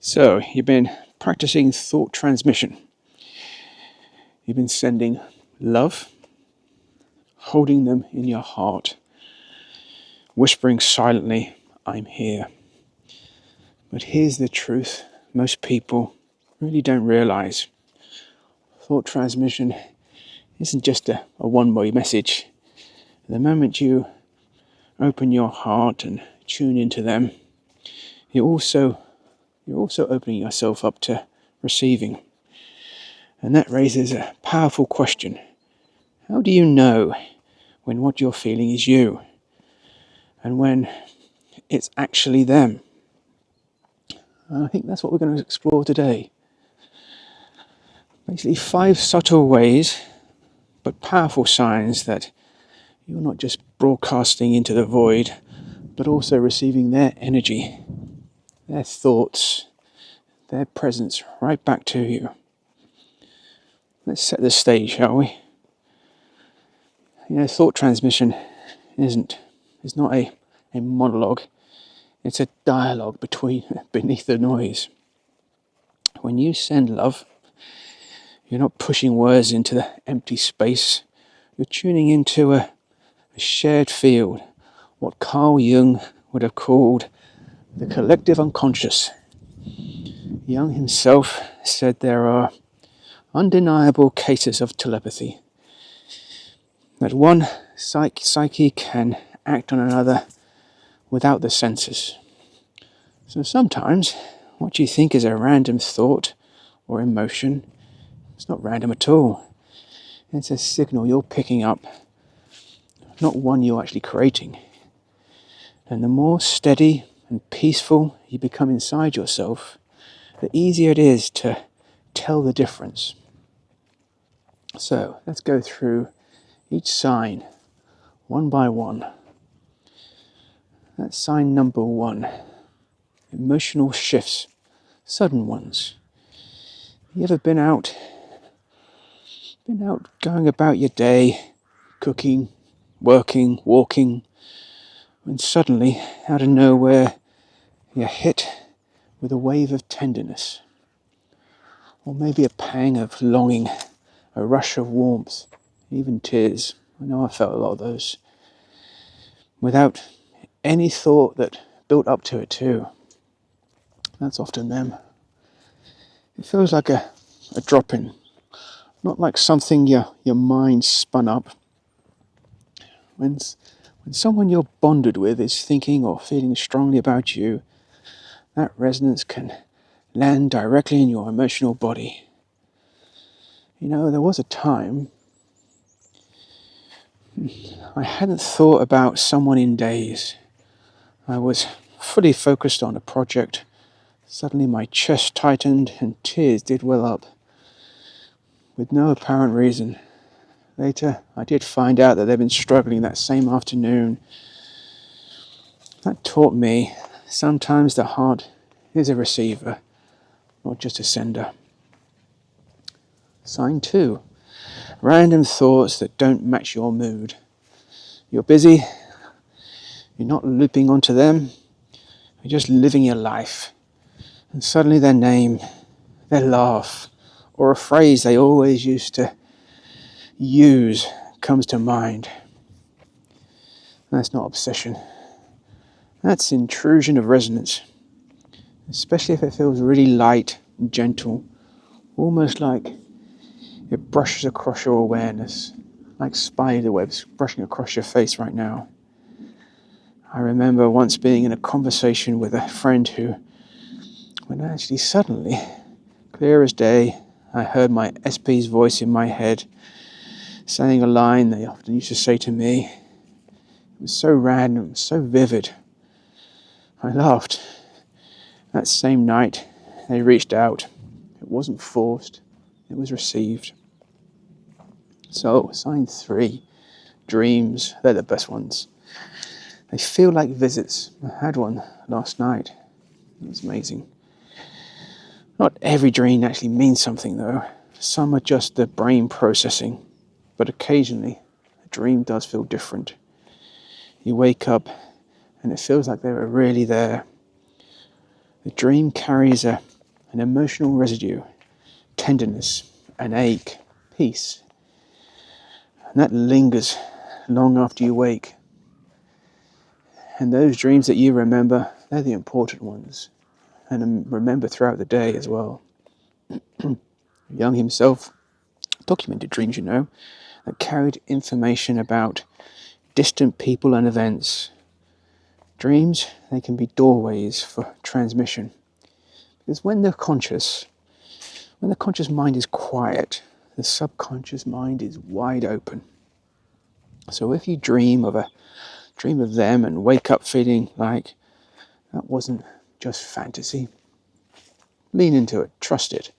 So, you've been practicing thought transmission. You've been sending love, holding them in your heart, whispering silently, I'm here. But here's the truth most people really don't realize. Thought transmission isn't just a one-way message. The moment you open your heart and tune into them, you're also opening yourself up to receiving. And that raises a powerful question. How do you know when what you're feeling is you and when it's actually them? And I think that's what we're going to explore today. Basically 5 subtle ways, but powerful signs that you're not just broadcasting into the void, but also receiving their energy, their thoughts, their presence right back to you. Let's set the stage, shall we? Thought transmission is not a monologue. It's a dialogue beneath the noise. When you send love, you're not pushing words into the empty space. You're tuning into a shared field, what Carl Jung would have called the collective unconscious. Jung himself said there are undeniable cases of telepathy, that one psyche can act on another without the senses. So sometimes what you think is a random thought or emotion, it's not random at all. It's a signal you're picking up, not one you're actually creating. And the more steady and peaceful you become inside yourself, the easier it is to tell the difference. So let's go through each sign one by one. That's sign number 1. Emotional shifts, sudden ones. You ever been out going about your day, cooking, working, walking, when suddenly, out of nowhere, you're hit with a wave of tenderness, or maybe a pang of longing, a rush of warmth, even tears. I know I felt a lot of those, without any thought that built up to it too. That's often them. It feels like a drop-in, not like something your mind spun up. When someone you're bonded with is thinking or feeling strongly about you, that resonance can land directly in your emotional body. There was a time I hadn't thought about someone in days. I was fully focused on a project. Suddenly my chest tightened and tears did well up, with no apparent reason. Later, I did find out that they'd been struggling that same afternoon. That taught me sometimes the heart is a receiver, not just a sender. Sign 2. Random thoughts that don't match your mood. You're busy, you're not looping onto them, you're just living your life. And suddenly their name, their laugh, or a phrase they always used to use comes to mind. That's not obsession. That's intrusion of resonance, especially if it feels really light and gentle, almost like it brushes across your awareness, like spider webs brushing across your face right now. I remember once being in a conversation with a friend who, when actually suddenly, clear as day, I heard my SP's voice in my head saying a line they often used to say to me. It was so random, so vivid. I laughed. That same night, they reached out. It wasn't forced, it was received. So, sign 3, dreams, they're the best ones. They feel like visits. I had one last night. It was amazing. Not every dream actually means something though. Some are just the brain processing, but occasionally a dream does feel different. You wake up and it feels like they were really there. The dream carries a an emotional residue, tenderness, an ache, peace. And that lingers long after you wake. And those dreams that you remember, they're the important ones. And remember throughout the day as well. Jung himself documented dreams, that carried information about distant people and events. Dreams, they can be doorways for transmission. Because when the conscious mind is quiet, the subconscious mind is wide open. So if you dream of them and wake up feeling like that wasn't just fantasy, lean into it, trust it.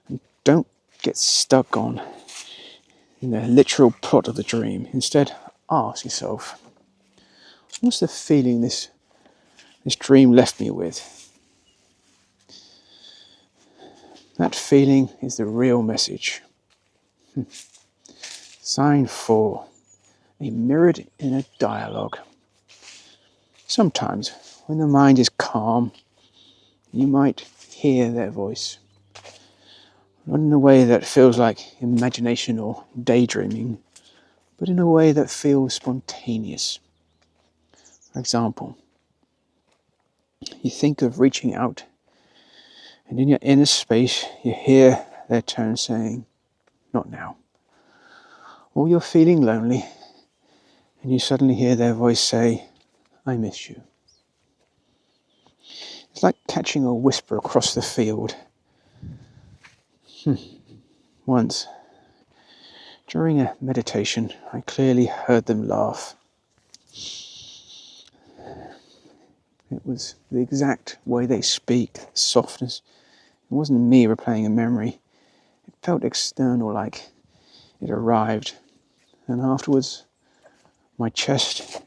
And don't get stuck in the literal plot of the dream. Instead, ask yourself, what's the feeling this dream left me with? That feeling is the real message. Sign 4. A mirrored inner dialogue. Sometimes, when the mind is calm, you might hear their voice. Not in a way that feels like imagination or daydreaming, but in a way that feels spontaneous. For example, you think of reaching out, and in your inner space, you hear their tone saying, "Not now." Or you're feeling lonely, and you suddenly hear their voice say, "I miss you." It's like catching a whisper across the field. Once, during a meditation, I clearly heard them laugh. It was the exact way they speak, softness. It wasn't me replaying a memory. It felt external, like it arrived. And afterwards, my chest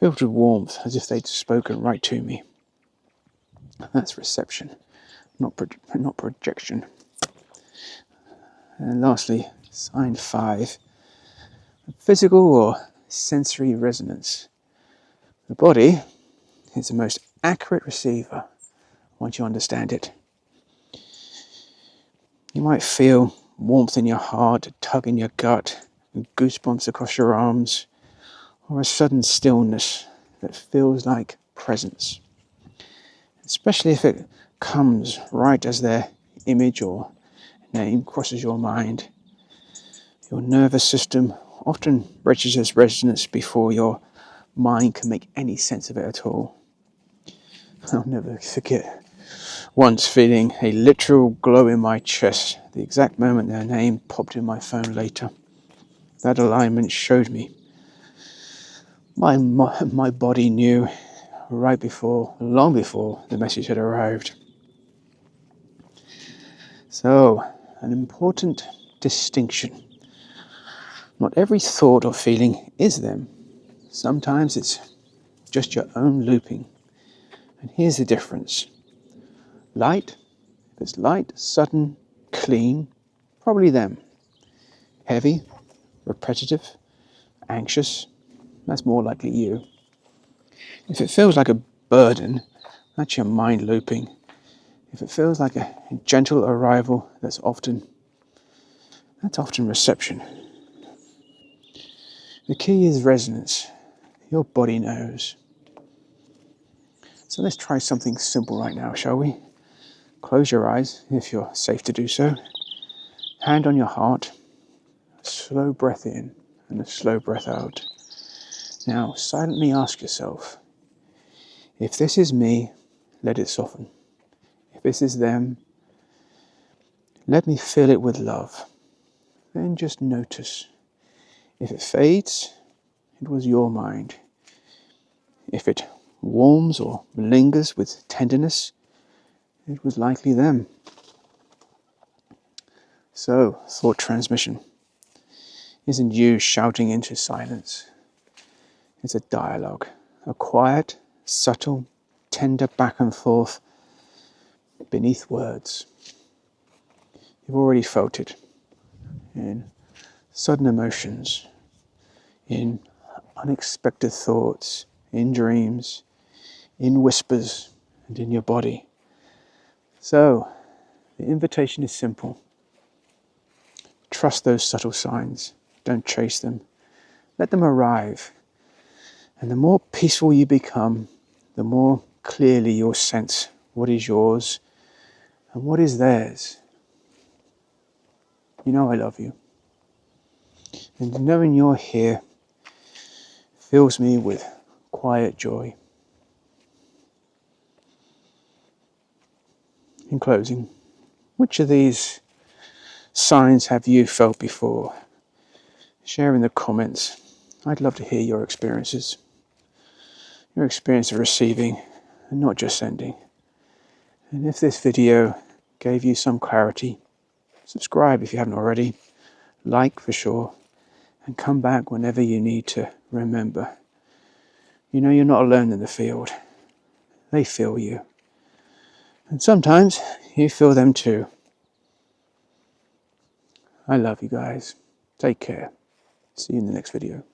filled with warmth, as if they'd spoken right to me. That's reception, not projection. And lastly, sign 5, physical or sensory resonance. The body is the most accurate receiver once you understand it. You might feel warmth in your heart, a tug in your gut, and goosebumps across your arms, or a sudden stillness that feels like presence. Especially if it comes right as their image or name crosses your mind. Your nervous system often registers resonance before your mind can make any sense of it at all. I'll never forget once feeling a literal glow in my chest the exact moment their name popped in my phone later. That alignment showed me. My body knew long before the message had arrived. So, an important distinction. Not every thought or feeling is them. Sometimes it's just your own looping. And here's the difference. Light, if it's light, sudden, clean, probably them. Heavy, repetitive, anxious, that's more likely you. If it feels like a burden, that's your mind looping. If it feels like a gentle arrival, that's often reception. The key is resonance. Your body knows. So let's try something simple right now, shall we? Close your eyes if you're safe to do so. Hand on your heart. A slow breath in and a slow breath out. Now silently ask yourself, if this is me, let it soften. If this is them, let me fill it with love. Then just notice. If it fades, it was your mind. If it warms or lingers with tenderness, it was likely them. So, thought transmission isn't you shouting into silence. It's a dialogue, a quiet, subtle, tender back and forth beneath words. You've already felt it in sudden emotions, in unexpected thoughts, in dreams, in whispers, and in your body. So, the invitation is simple. Trust those subtle signs. Don't chase them. Let them arrive. And the more peaceful you become, the more clearly you'll sense what is yours and what is theirs. You know I love you. And knowing you're here fills me with quiet joy. In closing, which of these signs have you felt before? Share in the comments. I'd love to hear your experiences. Your experience of receiving and not just sending. And if this video gave you some clarity, subscribe if you haven't already, like for sure, and come back whenever you need to. Remember, you know you're not alone in the field. They feel you. And sometimes you feel them too. I love you guys. Take care. See you in the next video.